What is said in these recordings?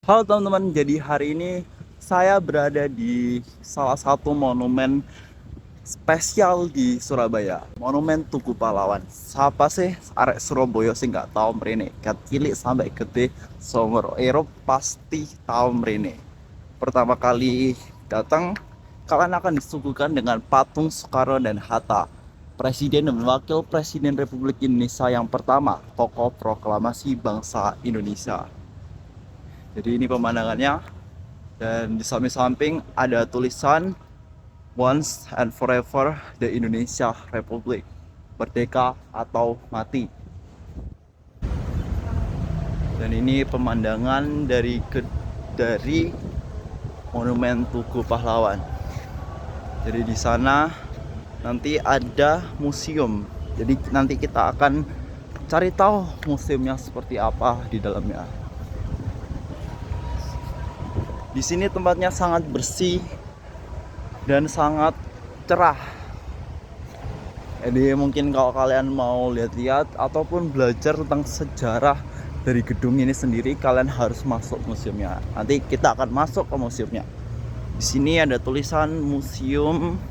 Halo teman-teman, jadi hari ini saya berada di salah satu monumen spesial di Surabaya, Monumen Tugu Pahlawan. Siapa sih arek Surabaya sih nggak tahu mrene? Kat cilik sampai gede, somor Eropa pasti tahu mrene. Pertama kali datang, kalian akan disuguhkan dengan patung Soekarno dan Hatta, Presiden dan Wakil Presiden Republik Indonesia yang pertama, tokoh proklamasi bangsa Indonesia. Jadi ini pemandangannya. Dan di samping-samping ada tulisan Once and Forever the Indonesia Republic, merdeka atau mati. Dan ini pemandangan dari Monumen Tugu Pahlawan. Jadi di sana nanti ada museum. Jadi nanti kita akan cari tahu museumnya seperti apa di dalamnya. Di sini tempatnya sangat bersih dan sangat cerah. Jadi mungkin kalau kalian mau lihat-lihat ataupun belajar tentang sejarah dari gedung ini sendiri, kalian harus masuk museumnya. Nanti kita akan masuk ke museumnya. Di sini ada tulisan museum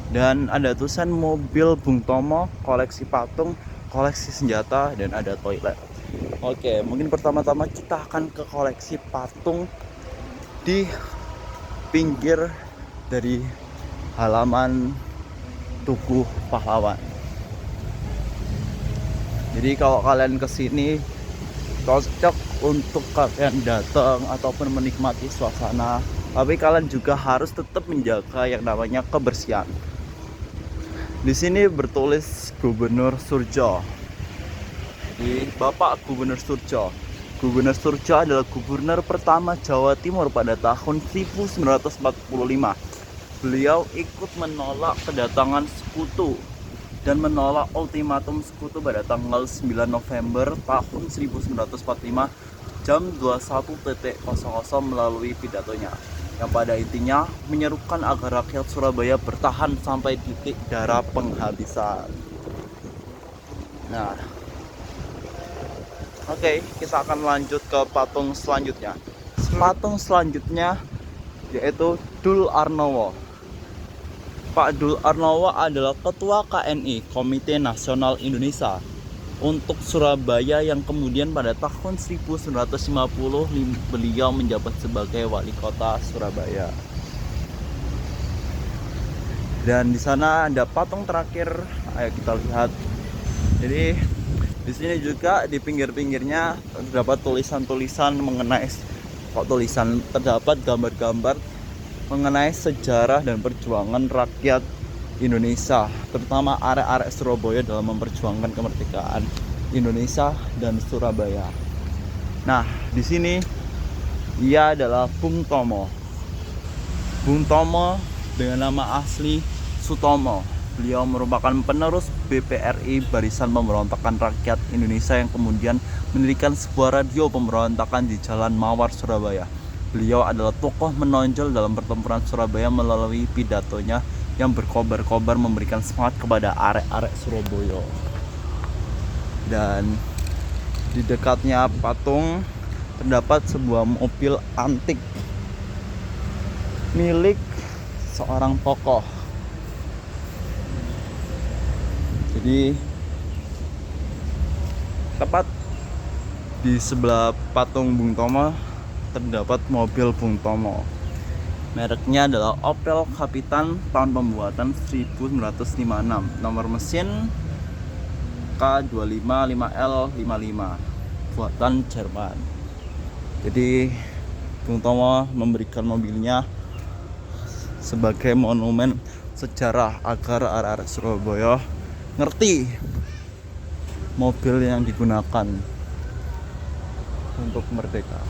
dan ada tulisan mobil Bung Tomo, koleksi patung, koleksi senjata, dan ada toilet. Oke, mungkin pertama-tama kita akan ke koleksi patung di pinggir dari halaman Tugu Pahlawan. Jadi kalau kalian kesini cocok untuk kalian datang ataupun menikmati suasana, tapi kalian juga harus tetap menjaga yang namanya kebersihan. Di sini bertulis Gubernur Surjo. Jadi Bapak Gubernur Surjo. Gubernur Surjo adalah gubernur pertama Jawa Timur pada tahun 1945. Beliau ikut menolak kedatangan sekutu dan menolak ultimatum sekutu pada tanggal 9 November tahun 1945 jam 21.00 melalui pidatonya, yang pada intinya menyerukan agar rakyat Surabaya bertahan sampai titik darah penghabisan. Nah, oke, kita akan lanjut ke patung selanjutnya. Patung selanjutnya yaitu Dul Arnowo. Pak Dul Arnowo adalah Ketua KNI, Komite Nasional Indonesia, untuk Surabaya yang kemudian pada tahun 1950 beliau menjabat sebagai wali kota Surabaya. Dan di sana ada patung terakhir, ayo kita lihat. Jadi di sini juga di pinggir-pinggirnya terdapat tulisan-tulisan mengenai terdapat gambar-gambar mengenai sejarah dan perjuangan rakyat Indonesia, terutama arek-arek Surabaya dalam memperjuangkan kemerdekaan Indonesia dan Surabaya. Nah, di sini dia adalah Bung Tomo. Bung Tomo dengan nama asli Sutomo. Beliau merupakan penerus BPRI, Barisan Pemberontakan Rakyat Indonesia, yang kemudian mendirikan sebuah radio pemberontakan di Jalan Mawar, Surabaya. Beliau adalah tokoh menonjol dalam pertempuran Surabaya melalui pidatonya yang berkobar-kobar memberikan semangat kepada arek-arek Surabaya. Dan di dekatnya patung terdapat sebuah mobil antik milik seorang tokoh. Jadi tepat di sebelah patung Bung Tomo terdapat mobil Bung Tomo. Mereknya adalah Opel Kapitan, tahun pembuatan 1956. Nomor mesin K255L55, buatan Jerman. Jadi Bung Tomo memberikan mobilnya sebagai monumen sejarah agar arek-arek Surabaya ngerti mobil yang digunakan untuk merdeka.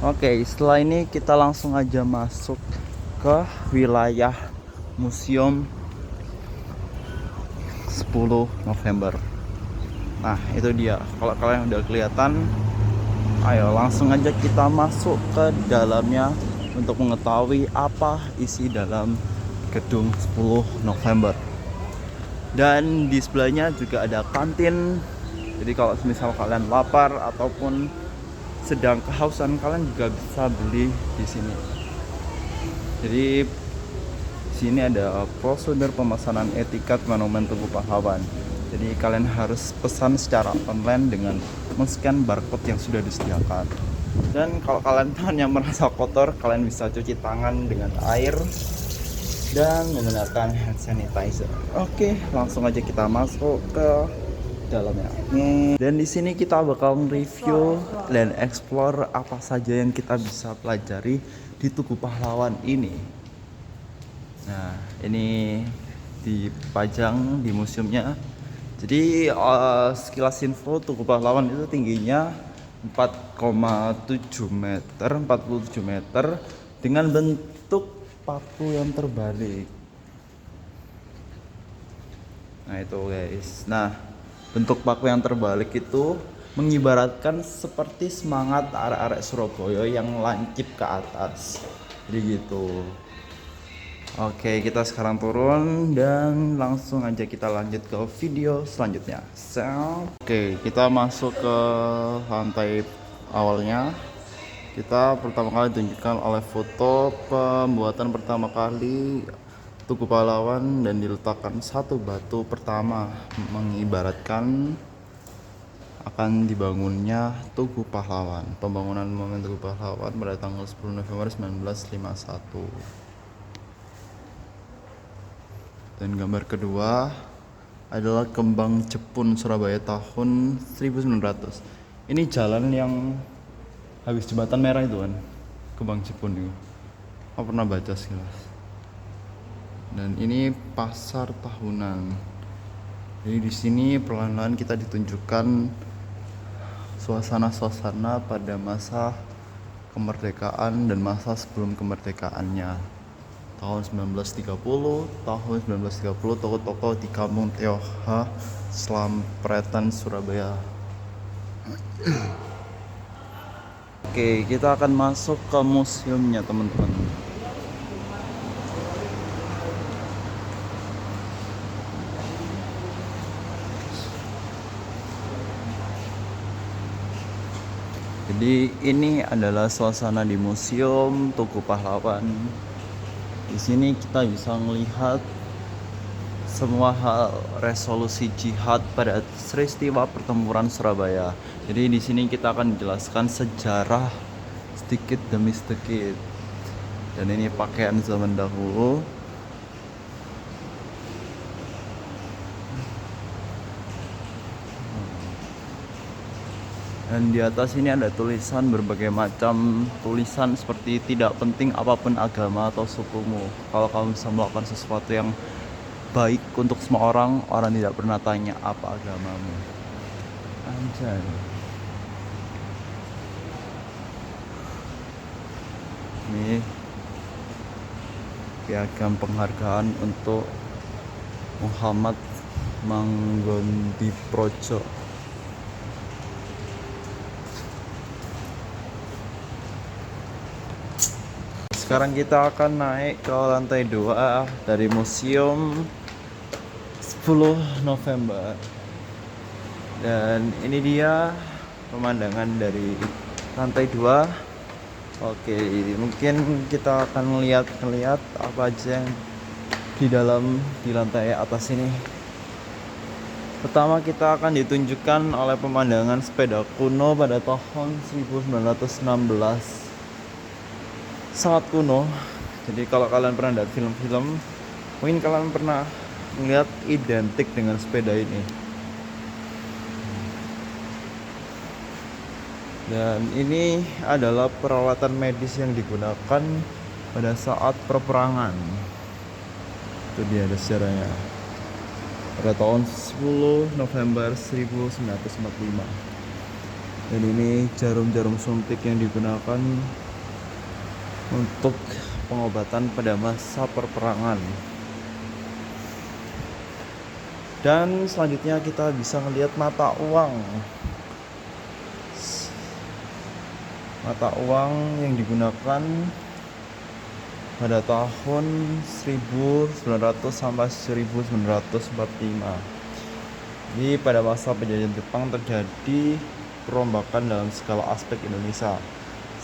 Oke, setelah ini kita langsung aja masuk ke wilayah Museum 10 November. Nah, itu dia. Kalau kalian udah kelihatan, ayo langsung aja kita masuk ke dalamnya untuk mengetahui apa isi dalam gedung 10 November. Dan di sebelahnya juga ada kantin Jadi kalau misal kalian lapar ataupun sedang kehausan, kalian juga bisa beli di sini. Jadi sini ada prosedur pemesanan etiket Monumen Tugu Pahlawan. Jadi kalian harus pesan secara online dengan men-scan barcode yang sudah disediakan. Dan kalau kalian tangannya merasa kotor, kalian bisa cuci tangan dengan air dan menggunakan hand sanitizer. Oke, langsung aja kita masuk ke dalamnya. Dan di sini kita bakal review dan explore apa saja yang kita bisa pelajari di Tugu Pahlawan ini. Nah, ini dipajang di museumnya. Jadi sekilas info, Tugu Pahlawan itu tingginya 4,7 meter, 47 meter dengan bentuk paku yang terbalik. Nah itu guys. Nah, bentuk paku yang terbalik itu mengibaratkan seperti semangat arek-arek Surabaya yang lancip ke atas. Jadi gitu. Oke, kita sekarang turun dan langsung aja kita lanjut ke video selanjutnya. Oke, kita masuk ke lantai awalnya. Kita pertama kali ditunjukkan oleh foto pembuatan pertama kali Tugu Pahlawan dan diletakkan satu batu pertama mengibaratkan akan dibangunnya Tugu Pahlawan. Pembangunan Monumen Tugu Pahlawan pada tanggal 10 November 1951. Dan gambar kedua adalah Kembang Jepun Surabaya tahun 1900. Ini jalan yang habis jembatan merah itu kan, Kembang Jepun itu. Aku pernah baca sekilas. Dan ini pasar tahunan. Jadi di sini perlahan-lahan kita ditunjukkan suasana-suasana pada masa kemerdekaan dan masa sebelum kemerdekaannya. Tahun 1930, toko-toko di Kampung Tionghoa, Slampretan, Surabaya. Oke, kita akan masuk ke museumnya teman-teman. Jadi ini adalah suasana di Museum Tugu Pahlawan. Di sini kita bisa melihat semua hal resolusi jihad pada peristiwa pertempuran Surabaya. Jadi di sini kita akan menjelaskan sejarah sedikit demi sedikit. Dan ini pakaian zaman dahulu. Dan di atas ini ada tulisan berbagai macam tulisan seperti tidak penting apapun agama atau sukumu. Kalau kamu bisa melakukan sesuatu yang baik untuk semua orang, orang tidak pernah tanya apa agamamu. Anjay. Ini piagam penghargaan untuk Muhammad Manggondiprojo. Sekarang kita akan naik ke lantai 2 dari Museum 10 November. Dan ini dia pemandangan dari lantai 2. Oke, mungkin kita akan melihat apa aja yang di lantai atas ini. Pertama kita akan ditunjukkan oleh pemandangan sepeda kuno pada tahun 1916. Sangat kuno. Jadi kalau kalian pernah lihat film-film, mungkin kalian pernah melihat identik dengan sepeda ini. Dan ini adalah peralatan medis yang digunakan pada saat perperangan. Itu dia ada sejarahnya. Pada tahun 10 November 1945. Dan ini jarum-jarum suntik yang digunakan untuk pengobatan pada masa perperangan. Dan selanjutnya kita bisa melihat mata uang yang digunakan pada tahun 1900 sampai 1945. Jadi pada masa penjajahan Jepang terjadi perombakan dalam segala aspek Indonesia.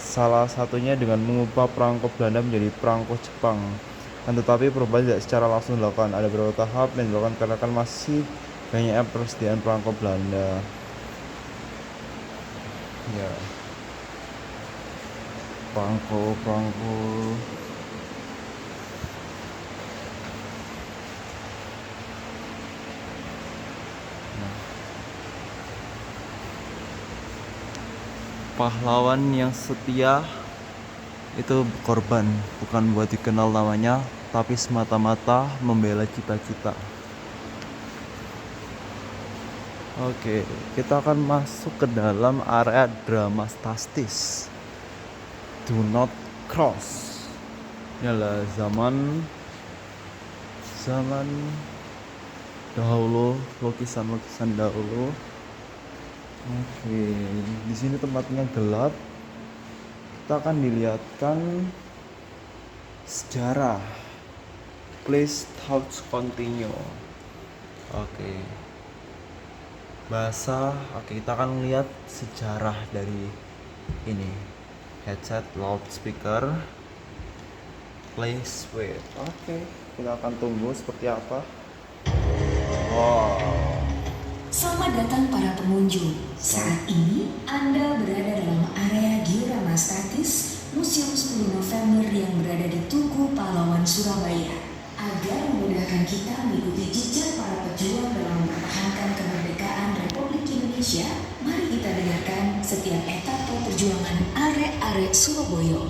Salah satunya dengan mengubah perangko Belanda menjadi perangko Jepang. Tetapi perubahan tidak secara langsung dilakukan. Ada beberapa tahap yang dilakukan karena kan masih banyaknya persediaan perangko Belanda. Ya, perangko. Pahlawan yang setia itu korban, bukan buat dikenal namanya, tapi semata-mata membela cita-cita. Oke, kita akan masuk ke dalam area drama stastis. Do not cross. Ini adalah zaman dahulu, lukisan dahulu. Oke, di sini tempatnya gelap. Kita akan dilihatkan sejarah. Please touch continue. Oke. Bahasa. Oke, kita akan lihat sejarah dari ini. Headset, loudspeaker. Please wait. Oke, kita akan tunggu seperti apa. Wow. Selamat datang para pengunjung. Saat ini Anda berada dalam area diorama statis Museum 10 November yang berada di Tugu Pahlawan, Surabaya. Agar memudahkan kita mengikuti jejak para pejuang dalam mempertahankan kemerdekaan Republik Indonesia, mari kita dengarkan setiap etapa perjuangan arek-arek Surabaya.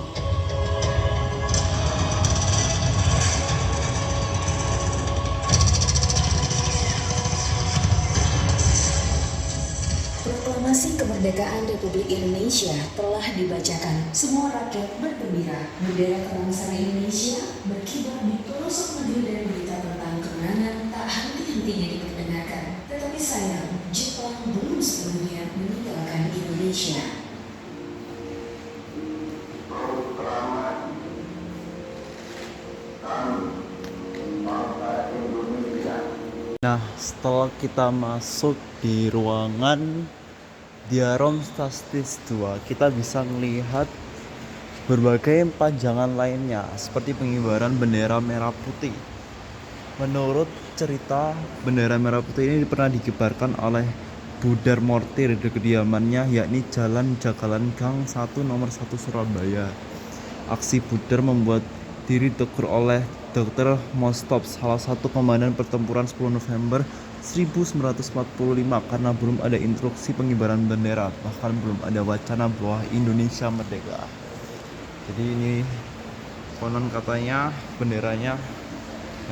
Proklamasi Kemerdekaan Republik Indonesia telah dibacakan. Semua rakyat bergembira. Bendera kebangsaan Indonesia berkibar di pelosok negeri dan berita tentang kemenangan tak henti-hentinya diperdengarkan. Tetapi sayang, Jepang belum sepenuhnya meninggalkan Indonesia. Nah, setelah kita masuk di ruangan Diarom Stastis 2, kita bisa melihat berbagai pajangan lainnya seperti pengibaran bendera merah putih. Menurut cerita, bendera merah putih ini pernah dikibarkan oleh Budar Mortir di kediamannya, yakni Jalan Jagalan Gang 1 nomor 1 Surabaya. Aksi Budar membuat diri ditegur oleh Dr. Mostop, salah satu komandan pertempuran 10 November 1945, karena belum ada instruksi pengibaran bendera, bahkan belum ada wacana bahwa Indonesia merdeka. Jadi ini konon katanya benderanya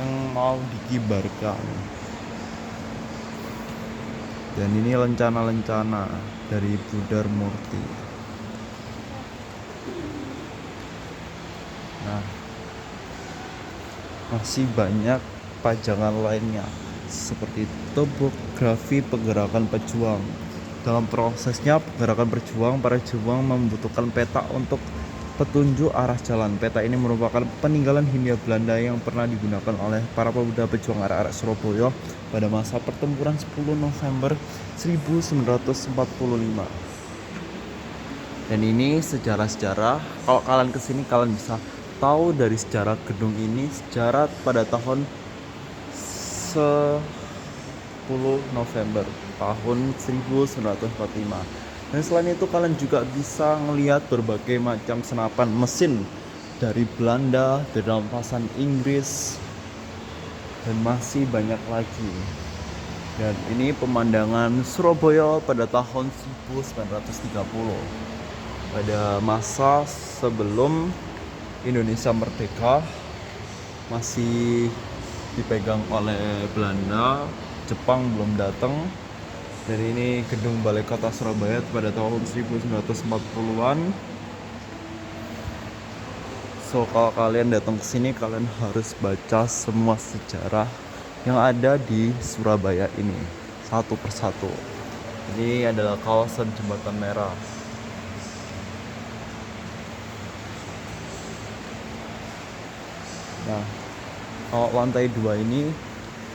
yang mau dikibarkan. Dan ini lencana-lencana dari Budar Murti. Nah, masih banyak pajangan lainnya seperti topografi pergerakan pejuang. Dalam prosesnya pergerakan berjuang, para pejuang membutuhkan peta untuk petunjuk arah jalan. Peta ini merupakan peninggalan Hindia Belanda yang pernah digunakan oleh para pemuda pejuang arek-arek Surabaya pada masa pertempuran 10 November 1945. Dan ini sejarah-sejarah. Kalau kalian kesini, kalian bisa tahu dari sejarah gedung ini, sejarah pada tahun 10 November tahun 1945. Dan selain itu kalian juga bisa melihat berbagai macam senapan mesin dari Belanda, dari rampasan Inggris, dan masih banyak lagi. Dan ini pemandangan Surabaya pada tahun 1930, pada masa sebelum Indonesia merdeka, masih dipegang oleh Belanda, Jepang belum datang. Dan ini gedung Balai Kota Surabaya pada tahun 1940-an. So kalau kalian datang ke sini, kalian harus baca semua sejarah yang ada di Surabaya ini satu persatu. Ini adalah kawasan Jembatan Merah. Nah, kalau lantai 2 ini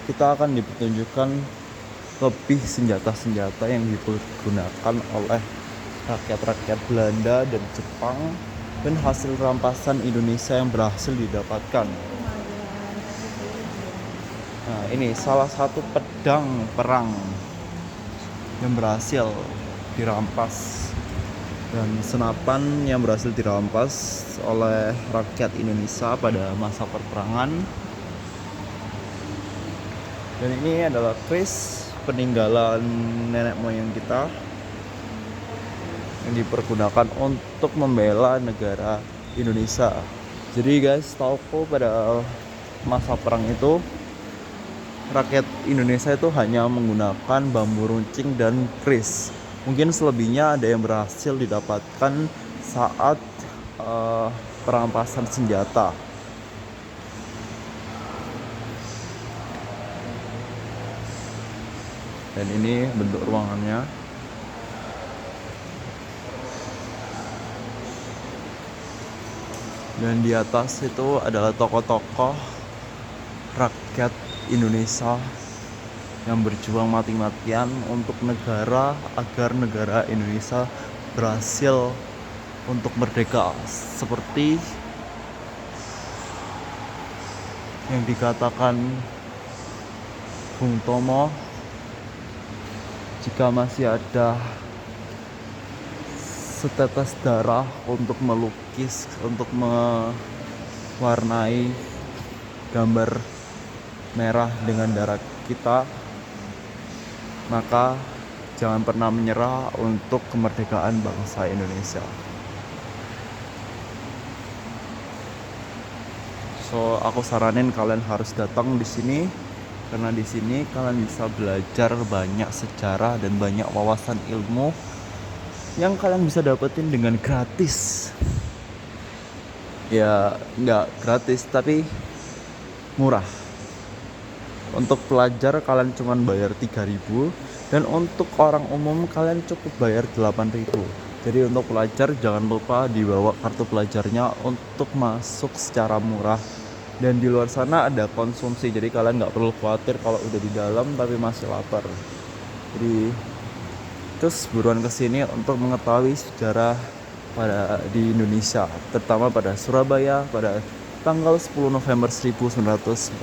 kita akan dipertunjukkan lebih senjata-senjata yang digunakan oleh rakyat-rakyat Belanda dan Jepang dan hasil rampasan Indonesia yang berhasil didapatkan. Nah, ini salah satu pedang perang yang berhasil dirampas dan senapan yang berhasil dirampas oleh rakyat Indonesia pada masa perperangan. Dan ini adalah kris peninggalan nenek moyang kita yang dipergunakan untuk membela negara Indonesia. Jadi guys, tauku pada masa perang itu rakyat Indonesia itu hanya menggunakan bambu runcing dan kris. Mungkin selebihnya ada yang berhasil didapatkan saat perampasan senjata. Dan ini bentuk ruangannya. Dan di atas itu adalah tokoh-tokoh rakyat Indonesia yang berjuang mati-matian untuk negara agar negara Indonesia berhasil untuk merdeka, seperti yang dikatakan Bung Tomo, jika masih ada setetes darah untuk melukis, untuk mewarnai gambar merah dengan darah kita, maka jangan pernah menyerah untuk kemerdekaan bangsa Indonesia. So, aku saranin kalian harus datang di sini karena di sini kalian bisa belajar banyak sejarah dan banyak wawasan ilmu yang kalian bisa dapetin dengan gratis. Ya, nggak gratis tapi murah. Untuk pelajar kalian cuma bayar 3.000 dan untuk orang umum kalian cukup bayar 8.000. Jadi untuk pelajar jangan lupa dibawa kartu pelajarnya untuk masuk secara murah. Dan di luar sana ada konsumsi, jadi kalian nggak perlu khawatir kalau udah di dalam tapi masih lapar. Jadi terus buruan kesini untuk mengetahui sejarah di Indonesia, terutama pada Surabaya pada tanggal 10 November 1945.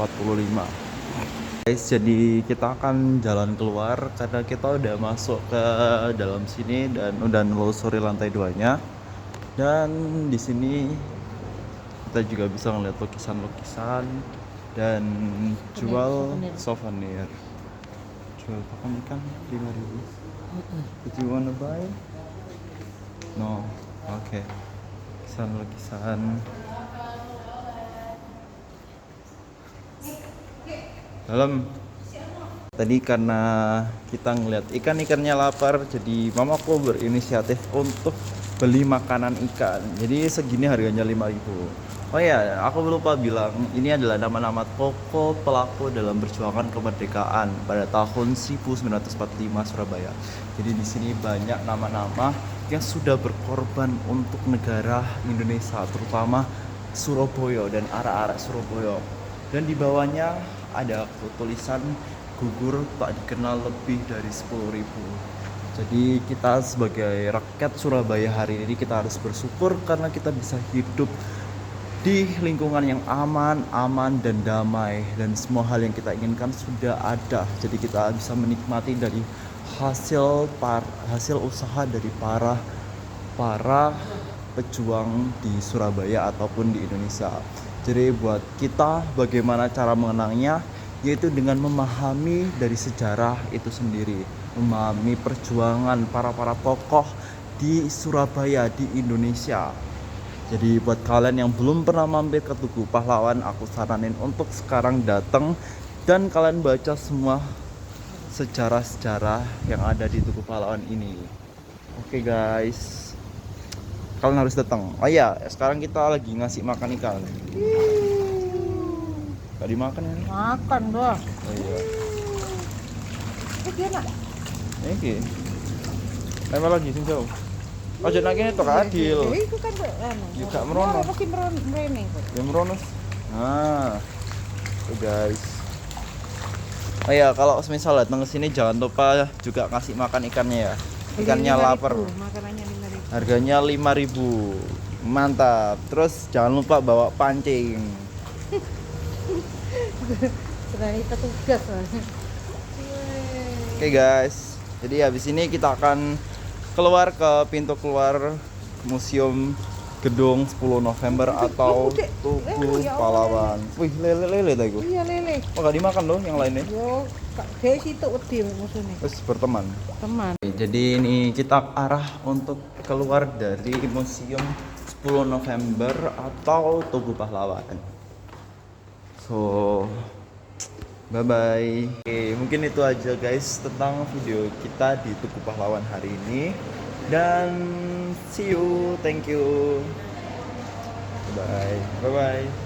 Guys, jadi kita akan jalan keluar karena kita udah masuk ke dalam sini dan udah nelusuri lantai 2-nya. Dan di sini kita juga bisa ngeliat lukisan-lukisan dan jual souvenir. Jual pakan ikan 5.000. Did you wanna buy? No. Oke. Lukisan. Dalam. Tadi karena kita ngeliat ikan-ikannya lapar, jadi mamaku berinisiatif untuk beli makanan ikan. Jadi segini harganya 5.000. Oh ya, aku lupa bilang, ini adalah nama-nama tokoh pelaku dalam perjuangan kemerdekaan pada tahun 1945 Surabaya. Jadi di sini banyak nama-nama yang sudah berkorban untuk negara Indonesia, terutama Surabaya dan arah-arah Surabaya. Dan di bawahnya ada tulisan gugur tak dikenal lebih dari 10.000. Jadi kita sebagai rakyat Surabaya hari ini kita harus bersyukur karena kita bisa hidup di lingkungan yang aman dan damai, dan semua hal yang kita inginkan sudah ada. Jadi kita bisa menikmati dari hasil usaha dari para pejuang di Surabaya ataupun di Indonesia. Jadi buat kita bagaimana cara mengenangnya, yaitu dengan memahami dari sejarah itu sendiri, memahami perjuangan para tokoh di Surabaya, di Indonesia. Jadi buat kalian yang belum pernah mampir ke Tugu Pahlawan, aku saranin untuk sekarang datang dan kalian baca semua sejarah-sejarah yang ada di Tugu Pahlawan ini. Oke guys, kalian harus datang. Oh iya, sekarang kita lagi ngasih makan ikan. Gak dimakan ya? Makan doh. Oh iya. Iki nak. Iki. Apa lagi sing jauh? Aja nak kene tok adil. Iku kan anu. Ya gak merono. Mesti mrene kok. Ya merono. Nah. Tuh guys. Oh iya, kalau misal datang ke sini jangan lupa juga kasih makan ikannya ya. Ikannya lapar. Makanannya 5.000. Harganya 5.000. Mantap. Terus jangan lupa bawa pancing. Sudah kita tugas. Oke guys. Jadi habis ini kita akan keluar ke pintu keluar Museum Gedung 10 November atau Tugu Pahlawan. Wih, lele tadi gua. Iya lele. Oh, gak dimakan loh yang lainnya. Yo, Kak Desi itu wedi musuhnya. Terus berteman. Teman. Jadi ini kita arah untuk keluar dari Museum 10 November atau Tugu Pahlawan. So, bye bye. Oke, mungkin itu aja guys tentang video kita di Tugu Pahlawan hari ini. Dan see you, thank you. Bye bye.